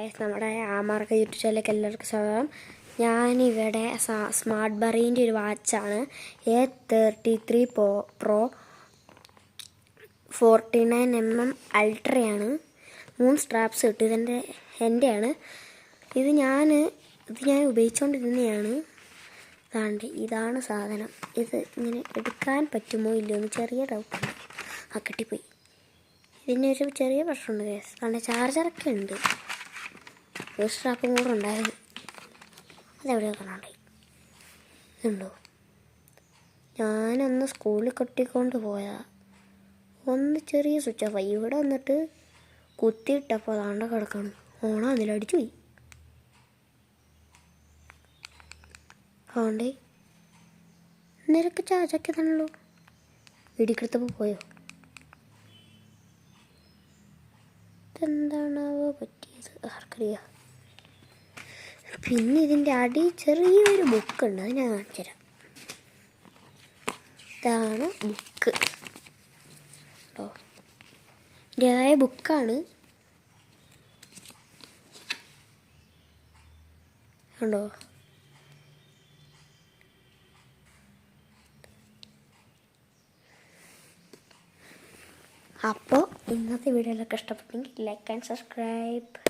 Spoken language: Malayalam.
നമ്മുടെ ആമാർക്ക് യൂട്യൂബ് ചാനലിലേക്ക് എല്ലാവർക്കും സ്വാഗതം. ഞാനിവിടെ സ്മാർട്ട് ബറീൻ്റെ ഒരു വാച്ചാണ് A33 Pro 49mm അൾട്രയാണ്. 3 സ്ട്രാപ്സ് കിട്ടും. എൻ്റെയാണ് ഇത്. ഞാൻ ഉപയോഗിച്ചുകൊണ്ടിരുന്നതാണ്. ഇതാണ് സാധനം. ഇത് ഇങ്ങനെ എടുക്കാൻ പറ്റുമോ ഇല്ലയോ എന്ന് ചെറിയ ഡൗട്ടുണ്ട്. കെട്ടിപ്പോയി. ഇതിനൊരു ചെറിയ പ്രശ്നമുണ്ട്. കാരണം ചാർജറൊക്കെ ഉണ്ട്. ഒരു സ്ട്രാപ്പും കൂടെ ഉണ്ടായിരുന്നു. അതെവിടെയോ കാണാണ്ടായി. ഇതുണ്ടോ? ഞാനൊന്ന് സ്കൂളിൽ കൊട്ടിക്കൊണ്ട് പോയതാ. ഒന്ന് ചെറിയ സ്വിച്ച് ഓഫായി. ഇവിടെ വന്നിട്ട് കുത്തിയിട്ടപ്പോൾ അതാണ്ട കിടക്കണം. ഓണം അതിലടിച്ചു പോയി. അതുകൊണ്ടേ നിരക്ക് ചാർജൊക്കെ തന്നല്ലോ. ഇടിക്കെടുത്തപ്പോൾ പോയോ? ഇതെന്താണാവോ പറ്റിയത്? ആർക്കറിയാം. പിന്നെ ഇതിൻ്റെ അടി ചെറിയൊരു ബുക്കുണ്ട്. അത് ഞാൻ കാണിച്ചു തരാം. ഇതാണ് ബുക്ക്. കേട്ടോ, ഇതിൻ്റെതായ ബുക്കാണ്. കണ്ടോ? അപ്പോൾ ഇന്നത്തെ വീഡിയോയിലൊക്കെ ഇഷ്ടപ്പെട്ടെങ്കിൽ ലൈക്ക് ആൻഡ് സബ്സ്ക്രൈബ്.